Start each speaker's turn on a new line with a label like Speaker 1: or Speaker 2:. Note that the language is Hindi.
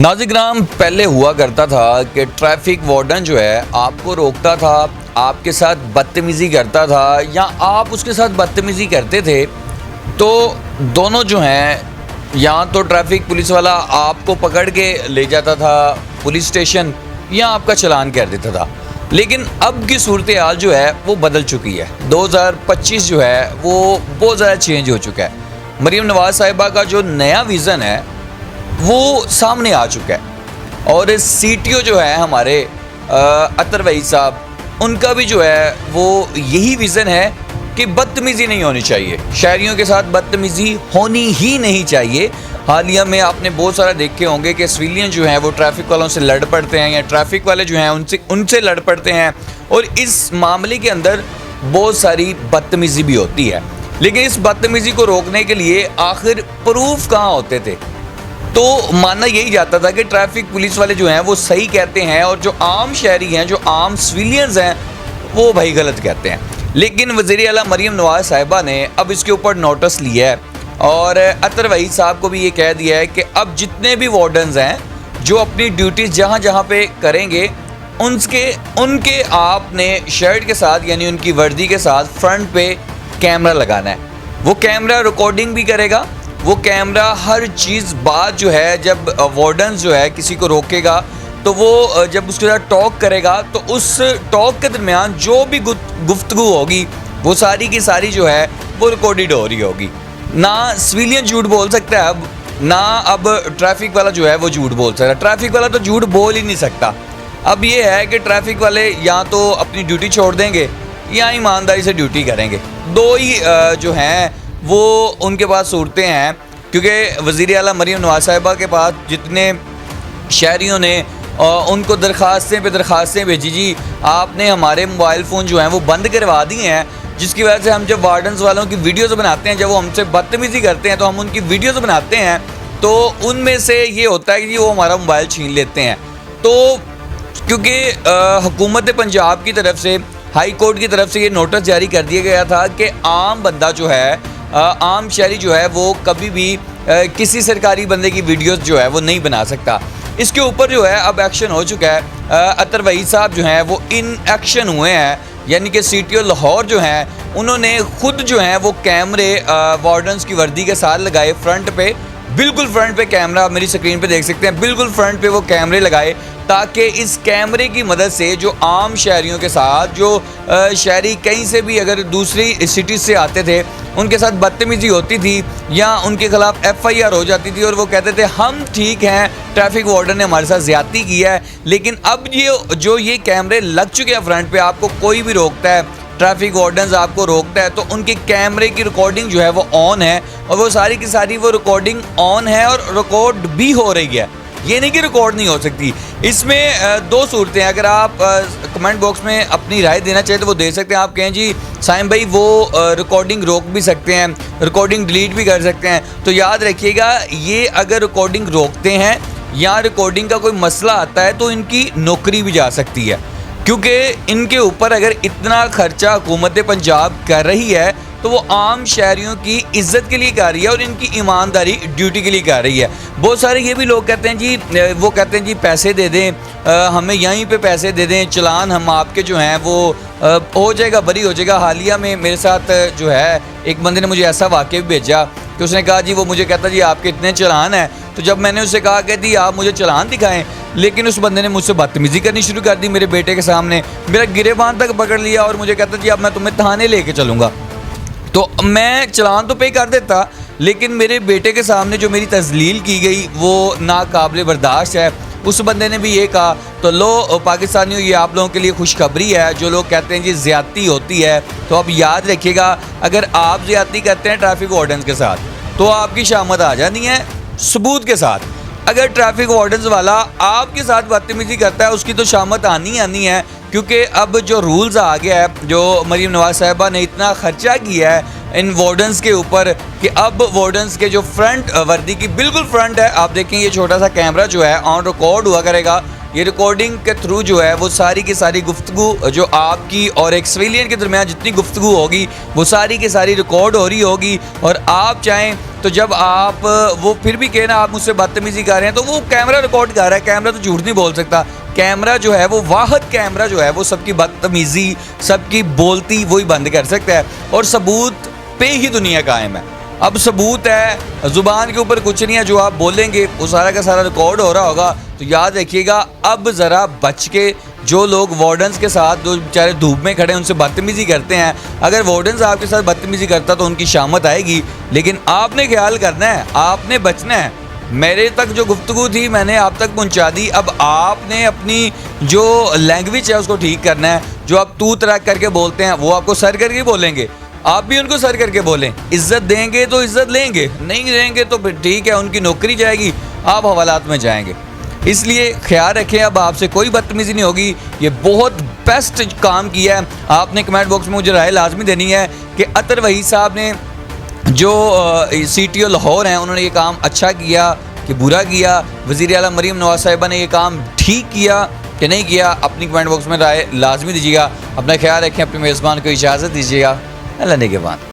Speaker 1: नाज़िग्राम पहले हुआ करता था कि ट्रैफिक वार्डन जो है आपको रोकता था, आपके साथ बदतमीज़ी करता था या आप उसके साथ बदतमीज़ी करते थे तो दोनों जो हैं या तो ट्रैफिक पुलिस वाला आपको पकड़ के ले जाता था पुलिस स्टेशन या आपका चालान कर देता था। लेकिन अब की सूरत हाल जो है वो बदल चुकी है। 2025 जो है वो बहुत ज़्यादा चेंज हो चुका है। मरीम नवाज़ साहिबा का जो नया विज़न है वो सामने आ चुका है और सीटीओ जो है हमारे अतर वहीद साहब, उनका भी जो है वो यही विज़न है कि बदतमीज़ी नहीं होनी चाहिए, शहरियों के साथ बदतमीज़ी होनी ही नहीं चाहिए। हालिया में आपने बहुत सारा देखे होंगे कि सिविलियन जो हैं वो ट्रैफिक वालों से लड़ पड़ते हैं या ट्रैफिक वाले जो हैं उनसे लड़ पड़ते हैं और इस मामले के अंदर बहुत सारी बदतमीज़ी भी होती है। लेकिन इस बदतमीज़ी को रोकने के लिए आखिर प्रूफ कहाँ होते थे? तो मानना यही जाता था कि ट्रैफिक पुलिस वाले जो हैं वो सही कहते हैं और जो आम शहरी हैं, जो आम सिविलियंस हैं, वो भाई गलत कहते हैं। लेकिन वज़ीर आला मरीम नवाज़ साहिबा ने अब इसके ऊपर नोटिस लिया है और अतर वहीद साहब को भी ये कह दिया है कि अब जितने भी वार्डन्स हैं जो अपनी ड्यूटीज़ जहाँ जहाँ पे करेंगे उनके आपने शर्ट के साथ यानी उनकी वर्दी के साथ फ्रंट पे कैमरा लगाना है। वो कैमरा रिकॉर्डिंग भी करेगा, वो कैमरा हर चीज़ बात जो है, जब वार्डन्स जो है किसी को रोकेगा तो वो जब उसके साथ टॉक करेगा तो उस टॉक के दरमियान जो भी गुफ्तगू होगी वो सारी की सारी जो है वो रिकॉर्डेड हो रही होगी। ना सिविलियन झूठ बोल सकता है अब, ना अब ट्रैफिक वाला जो है वो झूठ बोल सकता है। ट्रैफिक वाला तो झूठ बोल ही नहीं सकता। अब ये है कि ट्रैफिक वाले या तो अपनी ड्यूटी छोड़ देंगे या ईमानदारी से ड्यूटी करेंगे। दो ही जो हैं वो उनके पास सूरतें हैं, क्योंकि वज़ीर आला मरीम नवाज़ साहिबा के पास जितने शहरियों ने उनको दरख्वास्तें भेजी, जी आपने हमारे मोबाइल फ़ोन जो हैं वो बंद करवा दिए हैं, जिसकी वजह से हम जब वार्डन्स वालों की वीडियोज़ बनाते हैं, जब वो हमसे बदतमीज़ी करते हैं तो हम उनकी वीडियोज़ बनाते हैं तो उनमें से ये होता है कि वो हमारा मोबाइल छीन लेते हैं। तो क्योंकि हुकूमत पंजाब की तरफ से, हाई कोर्ट की तरफ से ये नोटिस जारी कर दिया गया था कि आम बंदा जो है, आम शहरी जो है वो कभी भी किसी सरकारी बंदे की वीडियोस जो है वो नहीं बना सकता। इसके ऊपर जो है अब एक्शन हो चुका है। अतर वहीद साहब जो हैं वो इन एक्शन हुए हैं, यानी कि सीटीओ लाहौर जो हैं उन्होंने खुद जो हैं वो कैमरे वार्डन्स की वर्दी के साथ लगाए फ्रंट पे, बिल्कुल फ्रंट पे कैमरा, मेरी स्क्रीन पे देख सकते हैं, बिल्कुल फ्रंट पे वो कैमरे लगाए ताकि इस कैमरे की मदद से जो आम शहरियों के साथ, जो शहरी कहीं से भी अगर दूसरी सिटी से आते थे उनके साथ बदतमीज़ी होती थी या उनके खिलाफ FIR हो जाती थी और वो कहते थे हम ठीक हैं, ट्रैफिक वार्डन ने हमारे साथ ज़्यादती की है। लेकिन अब ये कैमरे लग चुके हैं फ्रंट पे, आपको कोई भी रोकता है, ट्रैफिक वार्डन्स आपको रोकता है तो उनके कैमरे की रिकॉर्डिंग जो है वो ऑन है और वो सारी की सारी वो रिकॉर्डिंग ऑन है और रिकॉर्ड भी हो रही है। ये नहीं कि रिकॉर्ड नहीं हो सकती। इसमें दो सूरतें हैं। अगर आप कमेंट बॉक्स में अपनी राय देना चाहें तो वो दे सकते हैं। आप कहें जी साइम भाई वो रिकॉर्डिंग रोक भी सकते हैं, रिकॉर्डिंग डिलीट भी कर सकते हैं, तो याद रखिएगा ये अगर रिकॉर्डिंग रोकते हैं या रिकॉर्डिंग का कोई मसला आता है तो इनकी नौकरी भी जा सकती है, क्योंकि इनके ऊपर अगर इतना खर्चा हुकूमत पंजाब कर रही है तो वो आम शहरियों की इज्जत के लिए कर रही है और इनकी ईमानदारी ड्यूटी के लिए कर रही है। बहुत सारे ये भी लोग कहते हैं जी, वो कहते हैं जी पैसे दे दें, हमें यहीं पे पैसे दे दें, चलान हम आपके जो हैं वो हो जाएगा, बरी हो जाएगा। हालिया में मेरे साथ जो है एक बंदे ने मुझे ऐसा वाक़या भी भेजा कि उसने कहा जी, वो मुझे कहता जी आपके इतने चलान हैं, तो जब मैंने उससे कहा कि दी आप मुझे चलान दिखाएं, लेकिन उस बंदे ने मुझसे बदतमीज़ी करनी शुरू कर दी मेरे बेटे के सामने, मेरा गिरेबान तक पकड़ लिया और मुझे कहता जी अब मैं तुम्हें थाने लेके चलूँगा। तो मैं चलान तो पे कर देता, लेकिन मेरे बेटे के सामने जो मेरी तजलील की गई वो नाकाबिल बर्दाश्त है। उस बंदे ने भी ये कहा। तो लो पाकिस्तानियों, ये आप लोगों के लिए खुशखबरी है। जो लोग कहते हैं जी ज़्यादती होती है, तो अब याद रखिएगा अगर आप ज़्यादती करते हैं ट्रैफिक वार्डन्स के साथ तो आपकी शामत आ जानी है सबूत के साथ। अगर ट्रैफिक वार्डन्स वाला आपके साथ बदतमीज़ी करता है उसकी तो शामत आनी है, क्योंकि अब जो रूल्स आ गया है, जो मरीम नवाज़ साहिबा ने इतना ख़र्चा किया है इन वार्डन्स के ऊपर कि अब वार्डन्स के जो फ्रंट वर्दी की बिल्कुल फ्रंट है, आप देखें ये छोटा सा कैमरा जो है ऑन रिकॉर्ड हुआ करेगा ये रिकॉर्डिंग के थ्रू जो है वो सारी की सारी गुफ्तगू जो आपकी और एक सिविलियन के दरमियान जितनी गुफ्तगू होगी वो सारी की सारी रिकॉर्ड हो रही होगी। और आप चाहें तो जब आप वो फिर भी कहना आप मुझसे बदतमीज़ी कर रहे हैं तो वो कैमरा रिकॉर्ड कर रहा है, कैमरा तो झूठ नहीं बोल सकता। कैमरा जो है वो वाहद कैमरा जो है वो सबकी बदतमीज़ी सबकी बोलती वही बंद कर सकता है और सबूत पे ही दुनिया कायम है। अब सबूत है, ज़ुबान के ऊपर कुछ नहीं है, जो आप बोलेंगे वो सारा का सारा रिकॉर्ड हो रहा होगा। तो याद रखिएगा अब ज़रा बच के जो लोग वार्डन्स के साथ जो बेचारे धूप में खड़े हैं उनसे बदतमीज़ी करते हैं, अगर वार्डन्स आपके साथ बदतमीज़ी करता तो उनकी शामत आएगी, लेकिन आपने ख्याल करना है, आपने बचना है। मेरे तक जो गुफ्तगू थी मैंने आप तक पहुंचा दी, अब आपने अपनी जो लैंग्वेज है उसको ठीक करना है। जो आप तू तराक करके बोलते हैं वो आपको सर करके बोलेंगे, आप भी उनको सर करके बोलें। इज्जत देंगे तो इज्जत लेंगे, नहीं देंगे तो फिर ठीक है, उनकी नौकरी जाएगी, आप हवालात में जाएंगे। इसलिए ख्याल रखें, अब आपसे कोई बदतमीज़ी नहीं होगी। ये बहुत बेस्ट काम किया है आपने। कमेंट बॉक्स में मुझे राय लाजमी देनी है कि अतर वहीद साहब ने जो CTO लाहौर हैं उन्होंने ये काम अच्छा किया कि बुरा किया, वज़ीर आला मरीम नवाज साहिबा ने ये काम ठीक किया कि नहीं किया। अपनी कमेंट बॉक्स में राय लाजमी दीजिएगा। अपना ख्याल रखें, अपने मेज़बान को इजाज़त दीजिएगा। अल्लाह ने के बाद।